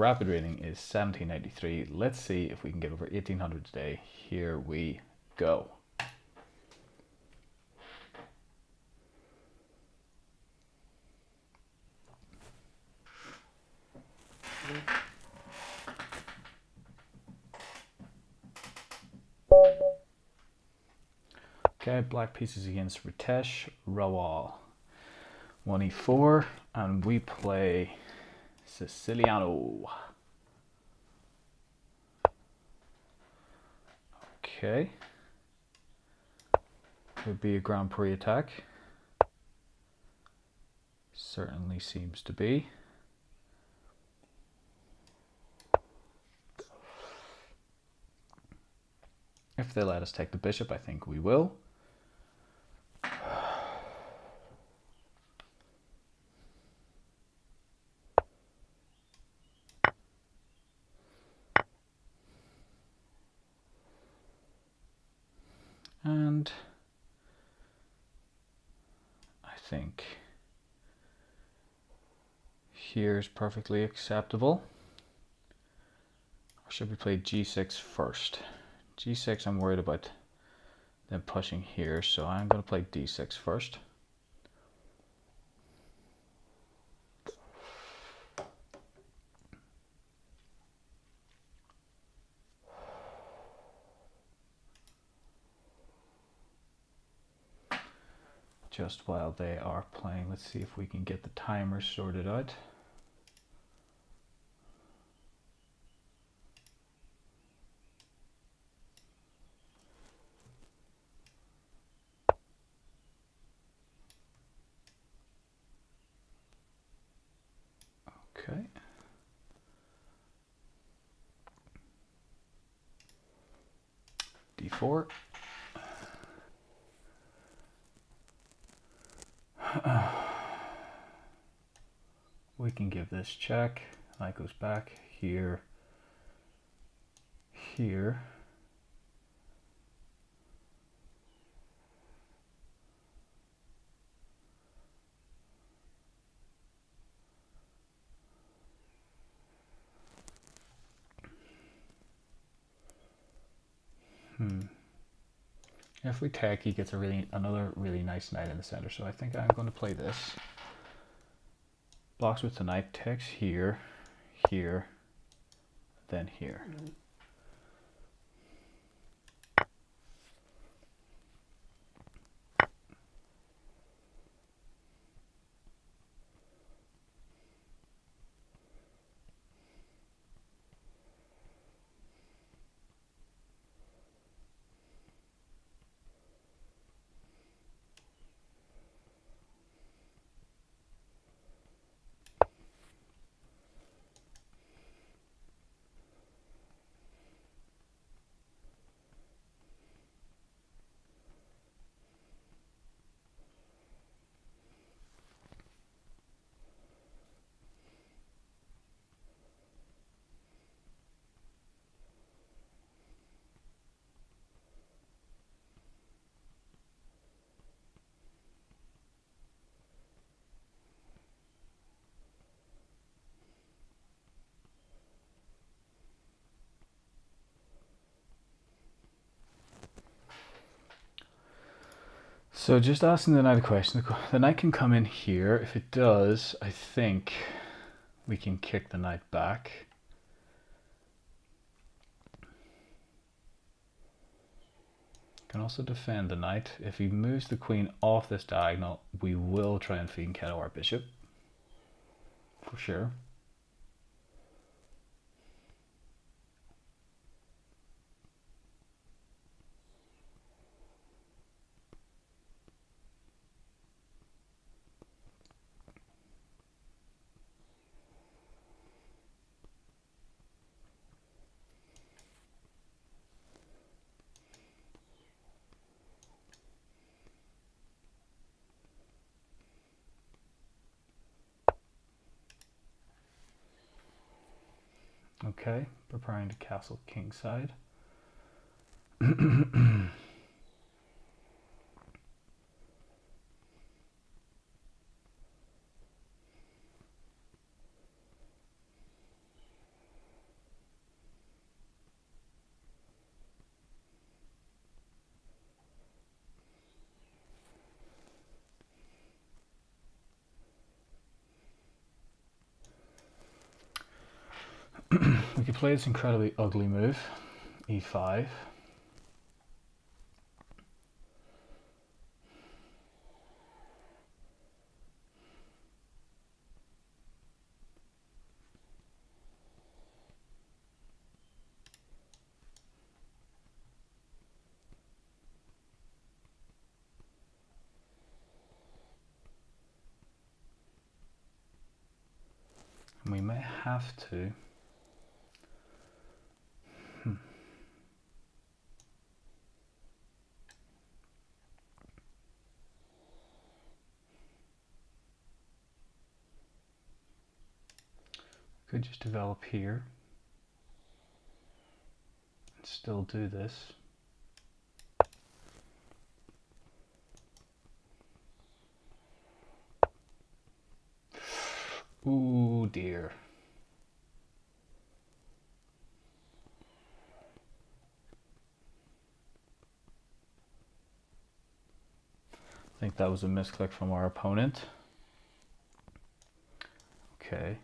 Rapid rating is 1783. Let's see if we can get over 1800 today. Here we go. Okay, black pieces against Ritesh Rawal. 1e4, and we play Siciliano. Okay. Could be a Grand Prix attack. Certainly seems to be. If they let us take the bishop, I think we will. And I think here's perfectly acceptable. Or should we play g6 first? g6, I'm worried about them pushing here, so I'm going to play d6 first. Just while they are playing, let's see if we can get the timer sorted out. Okay. d4. We can give this check. Knight goes back here, here. If we take, he gets another really nice knight in the center. So I think I'm going to play this. Blocks with the knight, takes here, here, then here. So just asking the knight a question. The knight can come in here. If it does, I think we can kick the knight back. Can also defend the knight. If he moves the queen off this diagonal, we will try and fianchetto our bishop. For sure. Okay, preparing to castle kingside. We could play this incredibly ugly move, e5. And we may have to. Could just develop here and still do this. Ooh dear. I think that was a misclick from our opponent. Okay.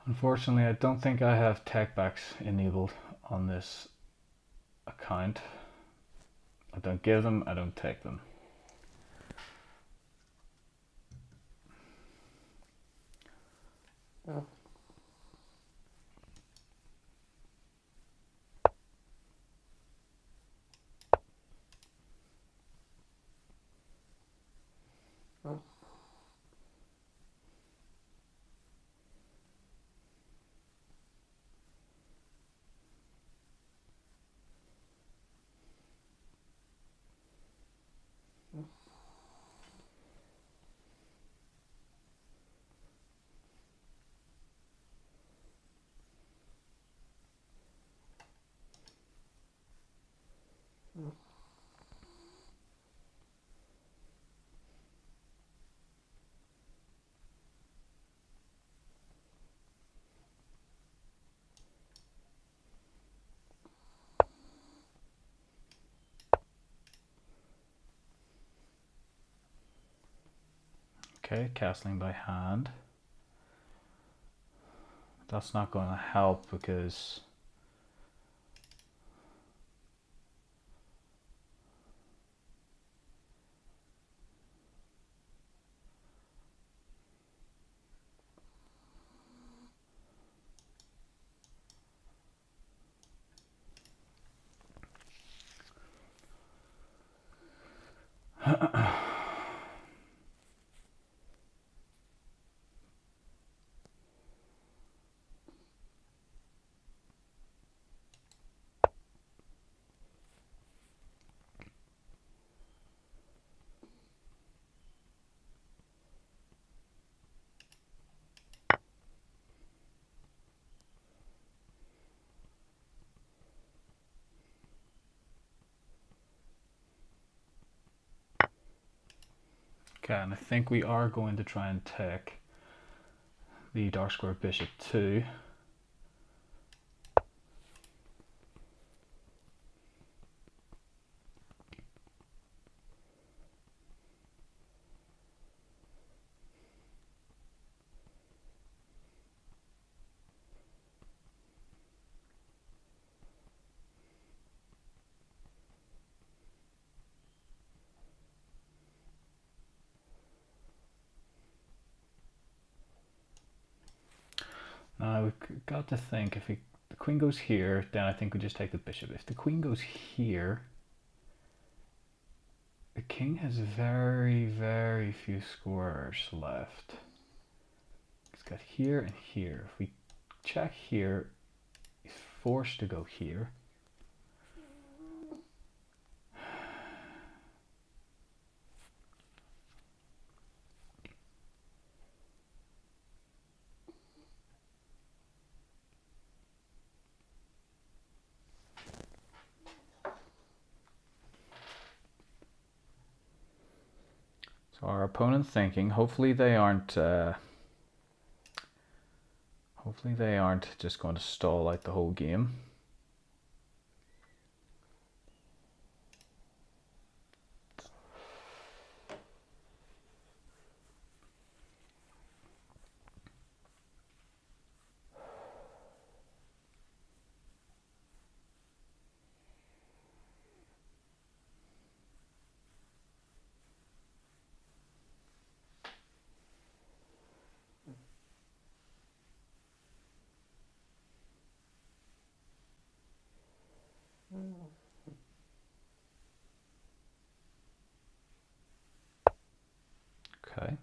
Unfortunately, I don't think I have takebacks enabled on this account. I don't give them, I don't take them. Oh. Oh. Okay, castling by hand. That's not going to help because okay, and I think we are going to try and take the dark square bishop too. Now we've got to think, if the queen goes here, then I think we just take the bishop. If the queen goes here, the king has very, very few squares left. He's got here and here. If we check here, he's forced to go here. So our opponent's thinking, hopefully they aren't just going to stall out the whole game. Okay.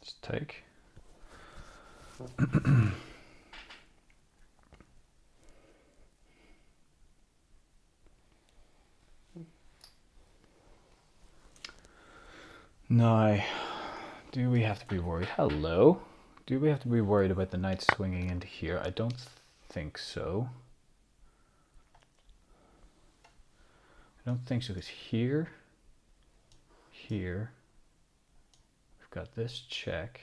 Let's take. Now, do we have to be worried? Hello? Do we have to be worried about the knight swinging into here? I don't think so. I don't think so, because here, we've got this check.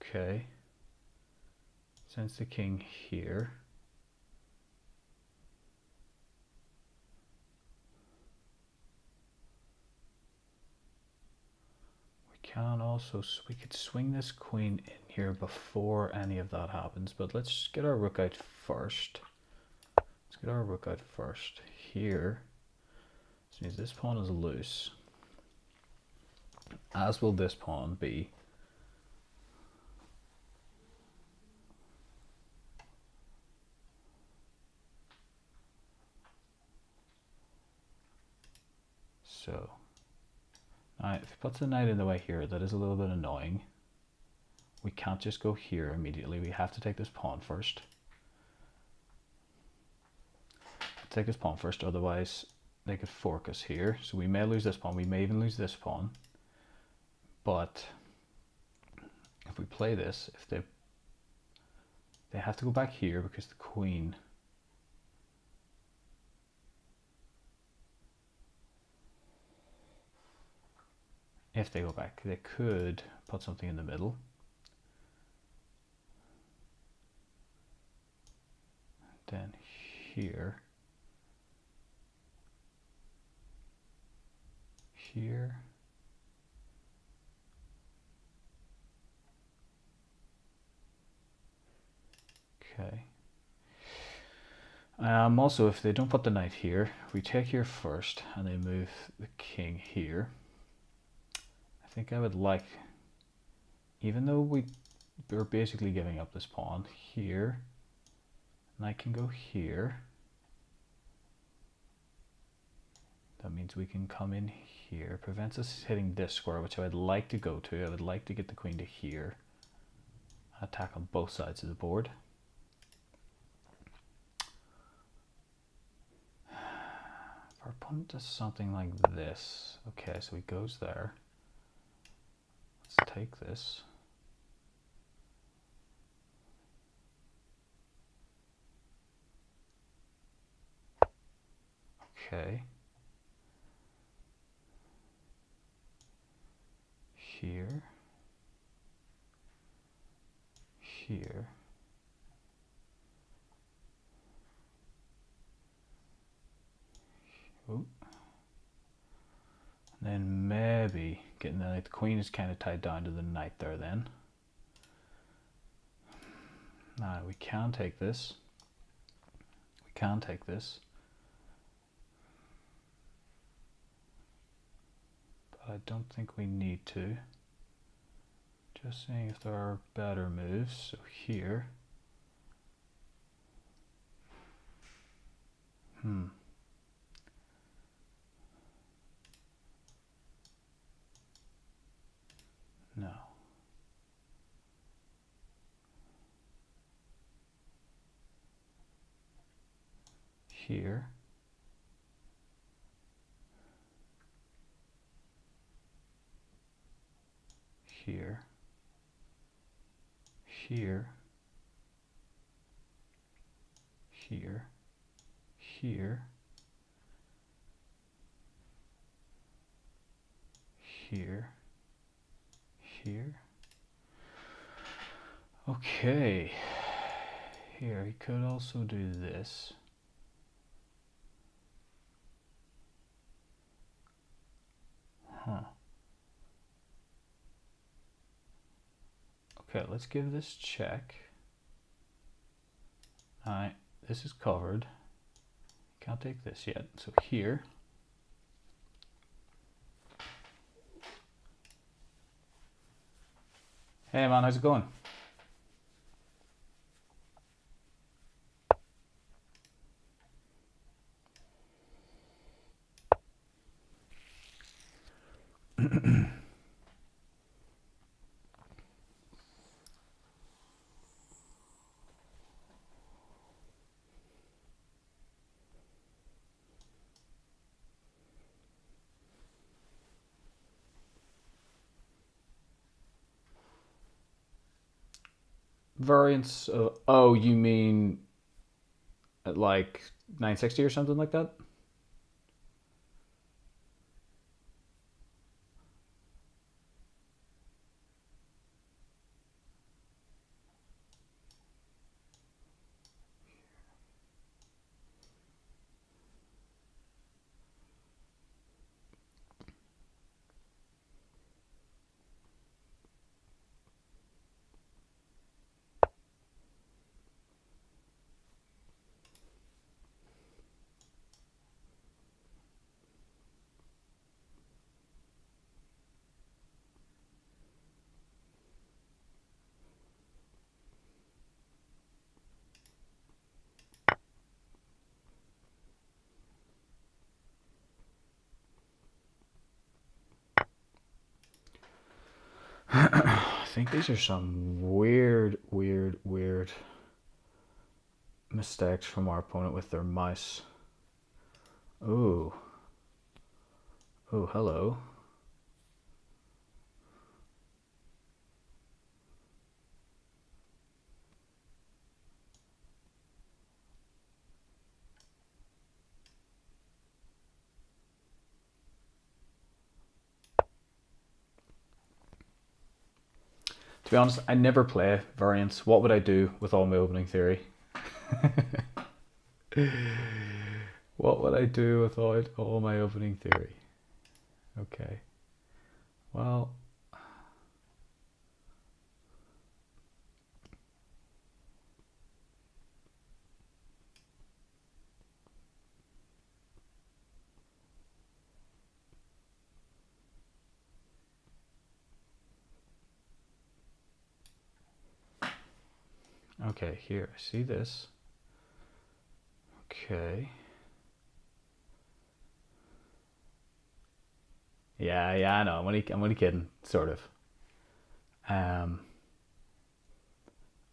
Okay. Sends the king here. Can also, we could swing this queen in here before any of that happens, but let's get our rook out first. Let's get our rook out first. Here, this means this pawn is loose, as will this pawn be. So, now if he puts the knight in the way here, that is a little bit annoying. We can't just go here immediately. We have to take this pawn first. Take this pawn first, otherwise they could fork us here. So we may lose this pawn. We may even lose this pawn. But if we play this, if they have to go back here because the queen. If they go back, they could put something in the middle. Then here. Here. Okay. Also, if they don't put the knight here, we take here first and they move the king here. I think I would like, even though we're basically giving up this pawn here, knight can go here. That means we can come in here. Prevents us hitting this square, which I would like to go to. I would like to get the queen to here. Attack on both sides of the board. If our opponent does something like this. Okay, so he goes there. Let's take this. Okay. Here. Here. Ooh. And then maybe getting the knight. The queen is kind of tied down to the knight there then. Now we can take this. We can take this. But I don't think we need to. Just seeing if there are better moves. So here. No. Here. Here. Here. Here. Here. Here. Here. Okay. Here, he could also do this. Huh. Okay, let's give this check. Alright, this is covered. Can't take this yet. So here. Hey man, how's it going? Variants of, oh, you mean at like 960 or something like that? I think these are some weird mistakes from our opponent with their mice. Ooh. Oh, hello. To be honest, I never play variants. What would I do with all my opening theory? What would I do without all my opening theory? Okay. Well, okay, here, see this? Okay. Yeah, I know. I'm only kidding, sort of. Um,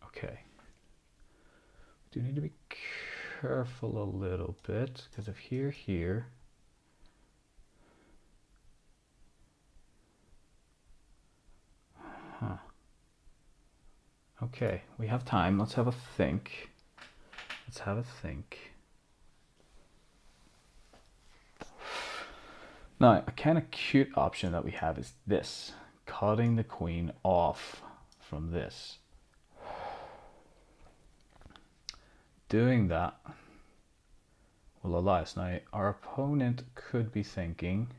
okay. Do need to be careful a little bit because if here. Huh. Okay, we have time. Let's have a think. Let's have a think. Now, a kind of cute option that we have is this, cutting the queen off from this. Doing that will allow us. Now, our opponent could be thinking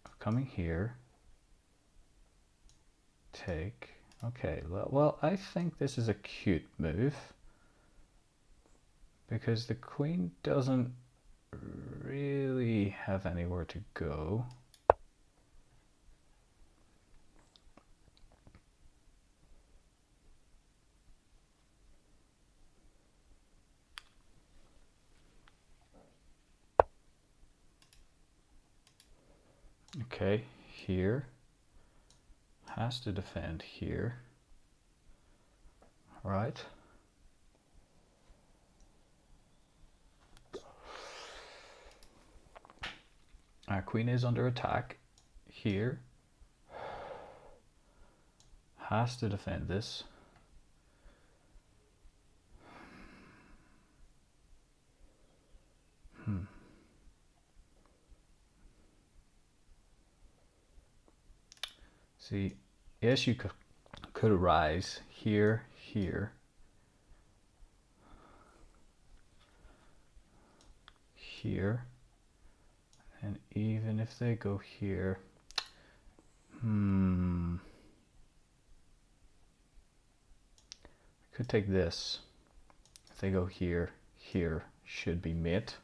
of coming here, take. Okay, well, I think this is a cute move because the queen doesn't really have anywhere to go. Okay, here has to defend here, right? Our queen is under attack here, has to defend this. See, yes, you could rise here, here, here, and even if they go here, could take this. If they go here, here should be mate.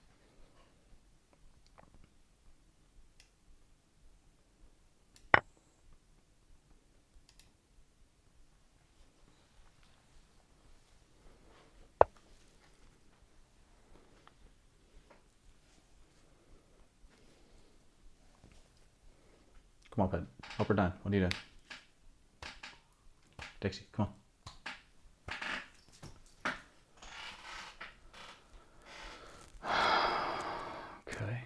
Come on, Pet. Up or down? What are you doing? Dixie, come on. Okay.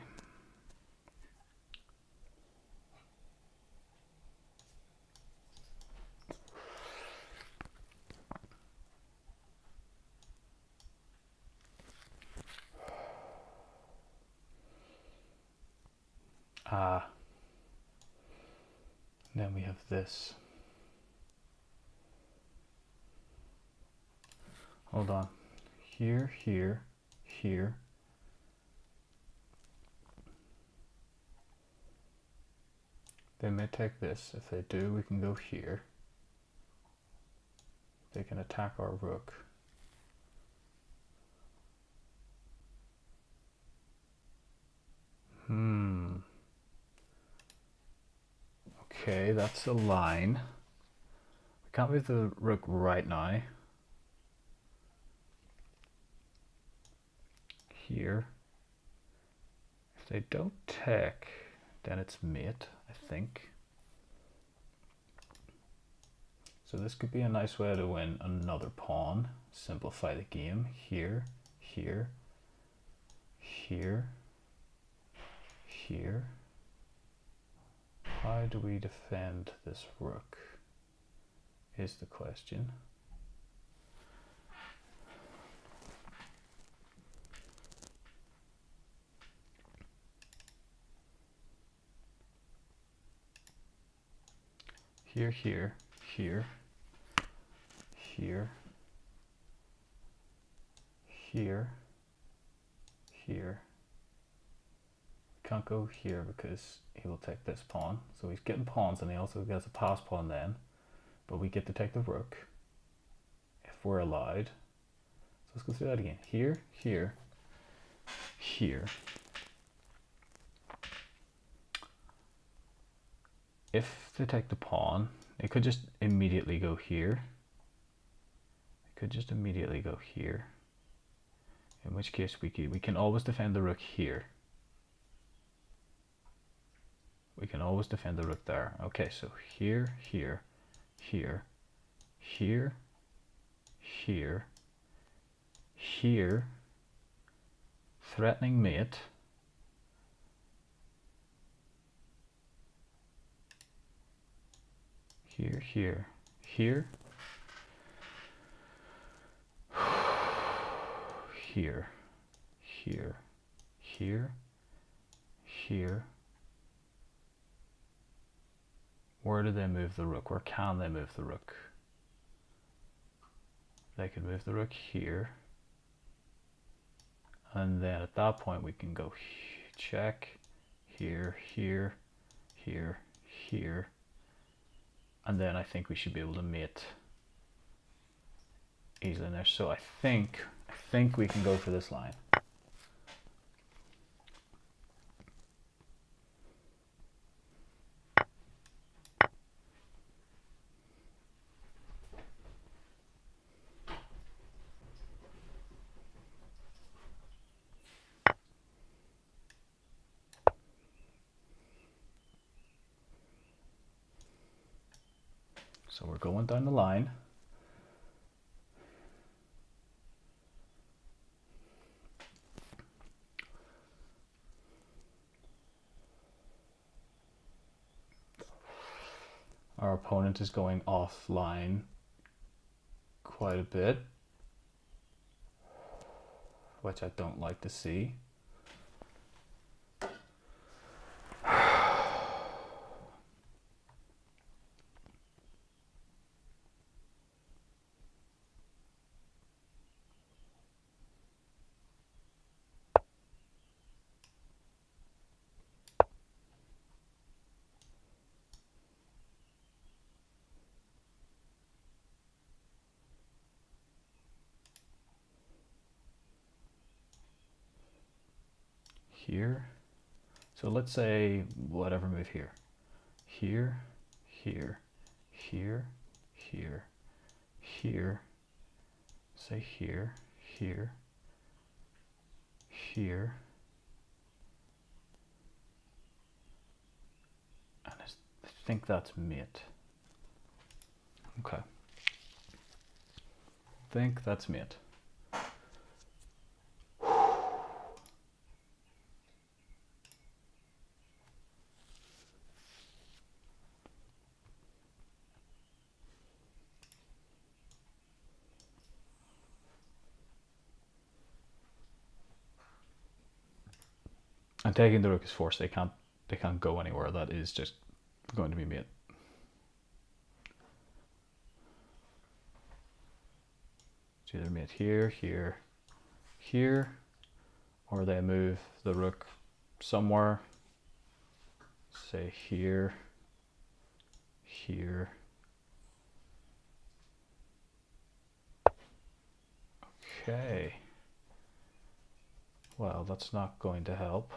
Then we have this. Hold on. Here, here, here. They may take this. If they do, we can go here. They can attack our rook. Okay, that's a line. We can't move the rook right now. Here. If they don't take, then it's mate, I think. So this could be a nice way to win another pawn. Simplify the game. Here, here, here, here. How do we defend this rook is the question. Here, here, here, here, here, here. Can't go here because he will take this pawn. So he's getting pawns and he also gets a pass pawn then. But we get to take the rook if we're allowed. So let's go through that again. Here, here, here. If they take the pawn, it could just immediately go here. It could just immediately go here. In which case we can always defend the rook here. We can always defend the rook there. Okay, so here, here, here, here, here, here, threatening mate. Here, here, here, here, here, here, here. Where do they move the rook? Where can they move the rook? They could move the rook here. And then at that point we can go check here, here, here, here. And then I think we should be able to mate easily in there. So I think we can go for this line. So we're going down the line. Our opponent is going offline quite a bit, which I don't like to see. Here. So let's say whatever move here. Here, here, here, here, here. Say here, here, here. And think that's mate. Okay. Think that's mate. And taking the rook is forced. They can't go anywhere. That is just going to be mate. It's either mate here, here, here, or they move the rook somewhere. Say here, here. Okay. Well, that's not going to help.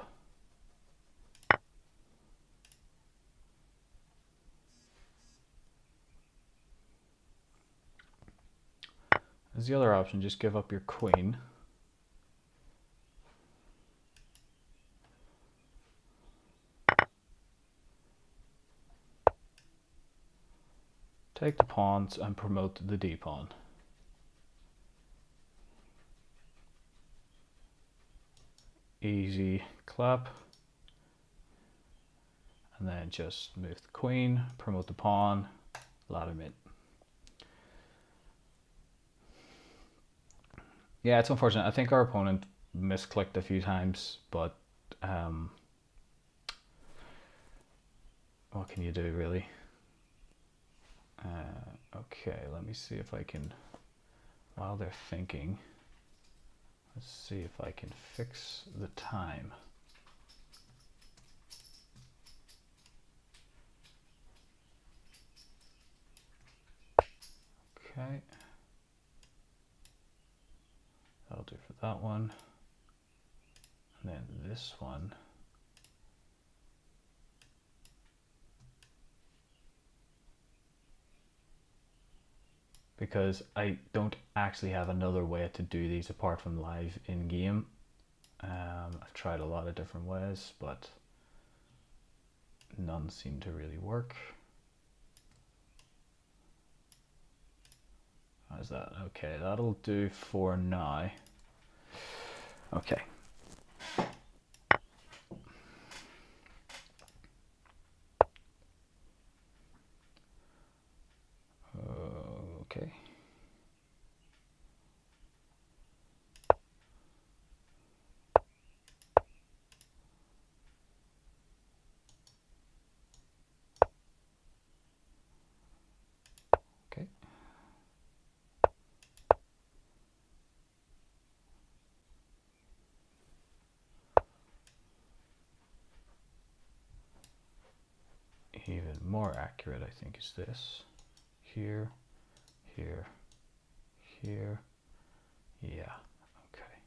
As the other option, just give up your queen. Take the pawns and promote the d pawn. Easy clap. And then just move the queen, promote the pawn, ladder mate. Yeah, it's unfortunate. I think our opponent misclicked a few times, but what can you do, really? Okay, let me see if I can, while they're thinking, let's see if I can fix the time. Okay. That'll do for that one. And then this one. Because I don't actually have another way to do these apart from live in game. I've tried a lot of different ways, but none seem to really work. How's that? Okay, that'll do for now. Okay. Okay. Okay. Even more accurate, I think, is this. Here, here, here. Yeah, okay.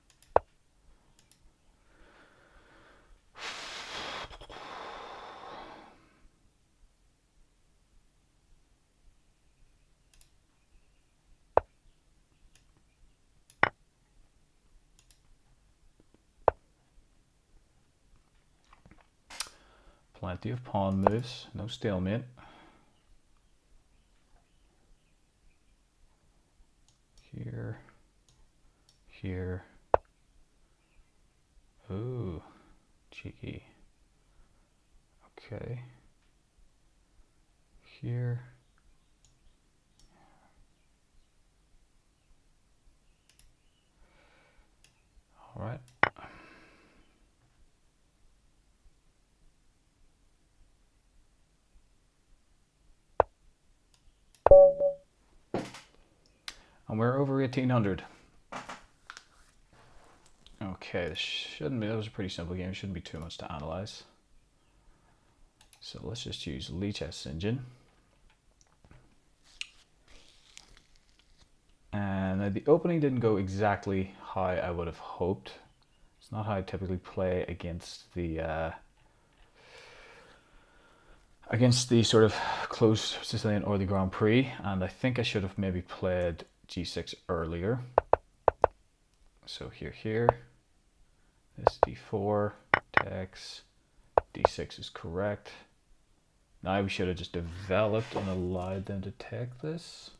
Plenty of pawn moves, no stalemate. Here, here. Ooh, cheeky. Okay. Here. All right. And we're over 1800. Okay, this shouldn't be, that was a pretty simple game. It shouldn't be too much to analyze. So let's just use Lichess engine. And the opening didn't go exactly how I would have hoped. It's not how I typically play against the sort of close Sicilian or the Grand Prix, and I think I should have maybe played g6 earlier. So here, this d4 takes, d6 is correct, Now we should have just developed and allowed them to take this.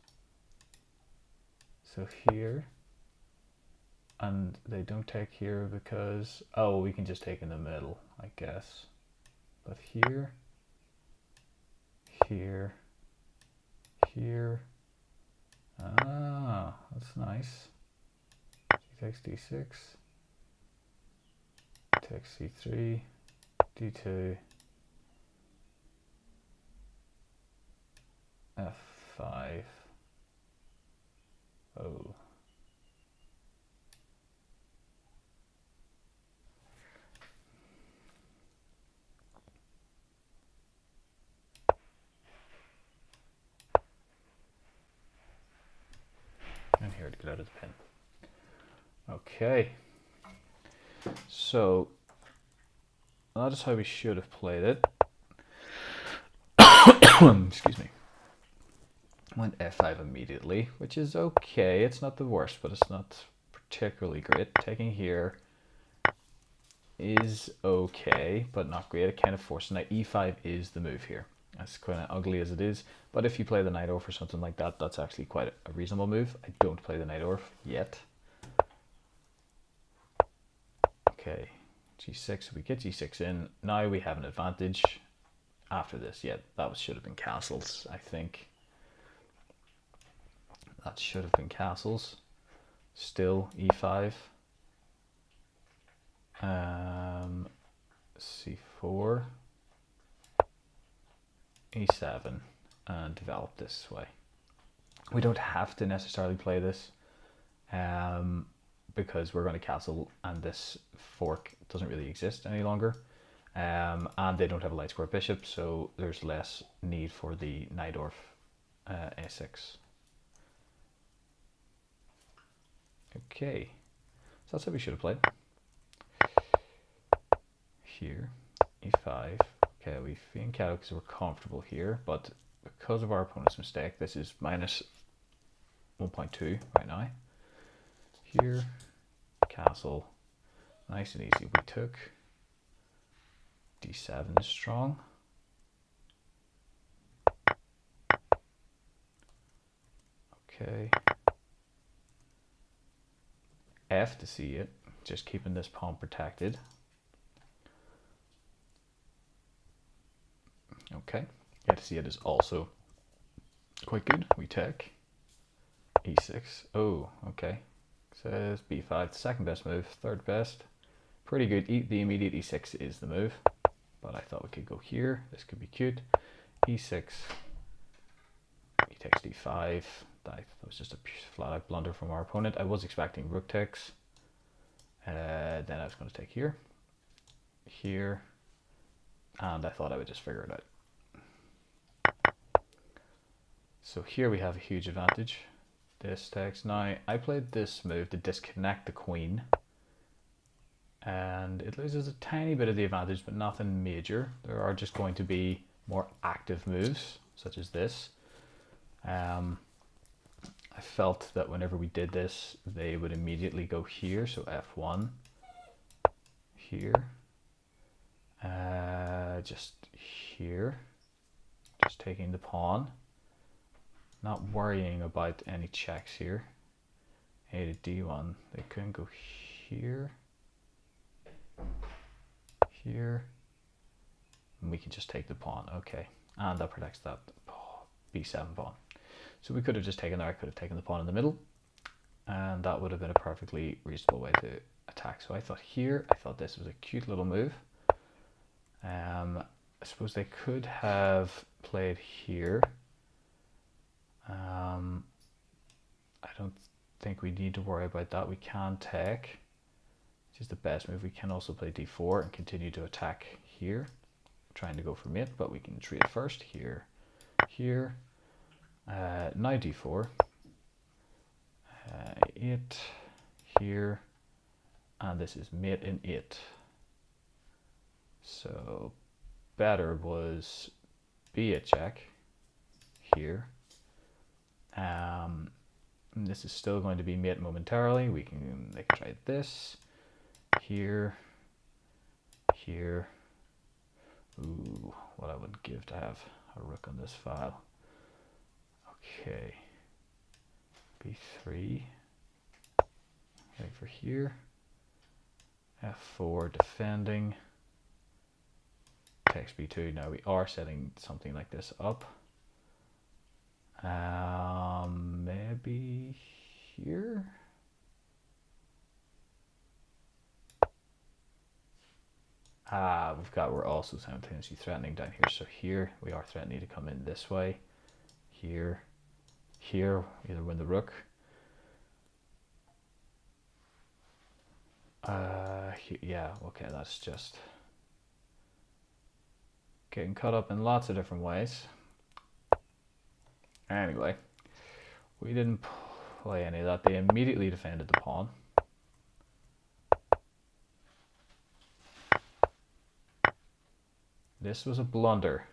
So here, and they don't take here because, oh, we can just take in the middle, I guess. But here, here, here, ah, that's nice. He takes d6, takes c3, d2, f5. Oh. And here to get out of the pin. Okay. So that is how we should have played it. Excuse me. Went f5 immediately, which is okay. It's not the worst, but it's not particularly great. Taking here is okay, but not great. It kind of forces. Now e5 is the move here. As kind of ugly as it is, but if you play the knight orf or something like that, that's actually quite a reasonable move. I don't play the knight orf yet. Okay, g6. We get g6 in. Now we have an advantage. After this, yeah, that should have been castles. I think that should have been castles. Still e5. c4. e7 and develop this way. We don't have to necessarily play this because we're going to castle and this fork doesn't really exist any longer, and they don't have a light square bishop, so there's less need for the knight orf a6. Okay, so that's how we should have played. Here, e5. Okay, we've been cattle because we're comfortable here, but because of our opponent's mistake, this is minus 1.2 right now. Here, castle, nice and easy. We took d7 is strong. Okay. F to see it, just keeping this pawn protected. Okay, yeah, to see it is also quite good. We take e6. Oh, okay. Says b5, second best move, third best. Pretty good. The immediate e6 is the move, but I thought we could go here. This could be cute. e6. He takes d5. That was just a flat out blunder from our opponent. I was expecting rook takes. Then I was going to take here, here, and I thought I would just figure it out. So here we have a huge advantage. This takes. Now I played this move to disconnect the queen, and it loses a tiny bit of the advantage, but nothing major. There are just going to be more active moves, such as this. I felt that whenever we did this, they would immediately go here, so f1, here, just here, just taking the pawn, not worrying about any checks here. A to d1, they couldn't go here, here, and we can just take the pawn. Okay, and that protects that b7 pawn. So we could have just taken there. I could have taken the pawn in the middle, and that would have been a perfectly reasonable way to attack. So I thought here, I thought this was a cute little move. I suppose they could have played here. I don't think we need to worry about that. We can take, which is the best move. We can also play d4 and continue to attack here, trying to go for mate, but we can trade first here, here. Now d4, 8 here, and this is mate in 8. So better was b8 check here. This is still going to be mate momentarily. They can try this here, here. Ooh, what I would give to have a rook on this file. Okay, b3, heading for here, f4 defending, takes b2. Now we are setting something like this up. Maybe here. We're also simultaneously threatening down here. So here we are threatening to come in this way. Here, either win the rook. Yeah, okay, that's just getting caught up in lots of different ways. Anyway, we didn't play any of that. They immediately defended the pawn. This was a blunder.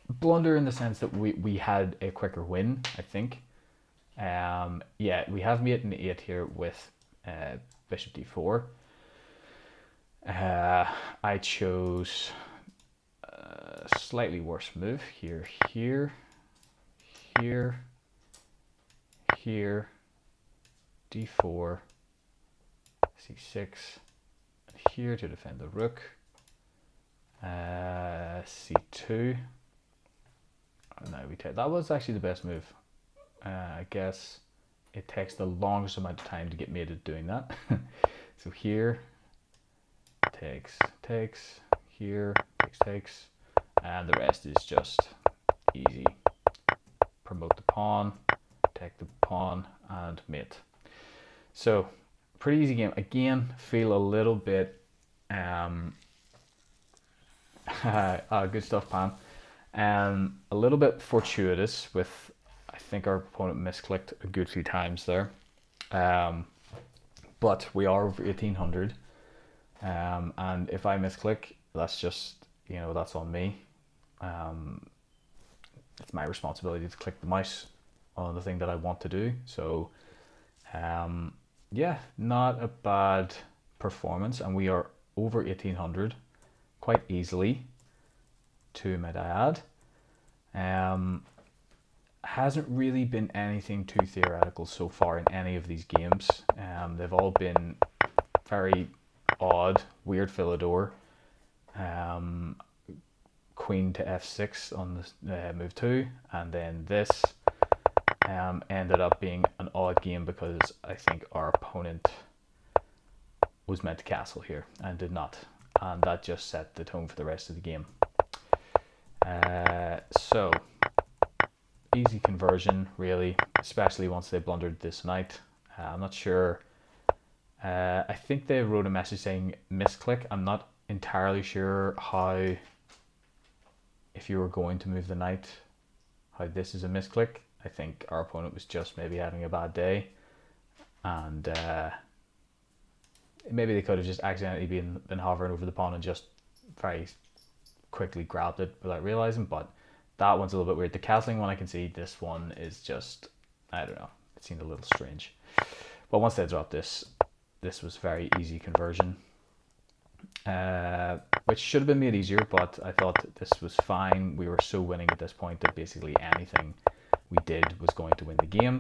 Blunder in the sense that we had a quicker win, I think. Yeah, we have mate in 8 here with bishop d4. I chose a slightly worse move here, here, d4, c6, and here to defend the rook. c2. Now we take. That was actually the best move. I guess it takes the longest amount of time to get made at doing that. So here takes, here takes, and the rest is just easy. Promote the pawn, take the pawn, and mate. So pretty easy game. Again, feel a little bit good stuff, Pan. A little bit fortuitous with, I think our opponent misclicked a good few times there. But we are over 1800. And if I misclick, that's just, that's on me. It's my responsibility to click the mouse on the thing that I want to do. So, yeah, not a bad performance. And we are over 1800 quite easily, to might I add. Hasn't really been anything too theoretical so far in any of these games. They've all been very odd, weird Philidor. Queen to f6 on the move 2, and then this ended up being an odd game because I think our opponent was meant to castle here and did not, and that just set the tone for the rest of the game. So easy conversion, really, especially once they blundered this knight. I'm not sure. I think they wrote a message saying misclick. I'm not entirely sure how, if you were going to move the knight, how this is a misclick. I think our opponent was just maybe having a bad day, and maybe they could have just accidentally been hovering over the pawn and just very quickly grabbed it without realizing. But that one's a little bit weird. The castling one I can see. This one is just, I don't know, it seemed a little strange. But once they dropped this was very easy conversion, which should have been made easier, but I thought this was fine. We were so winning at this point that basically anything we did was going to win the game.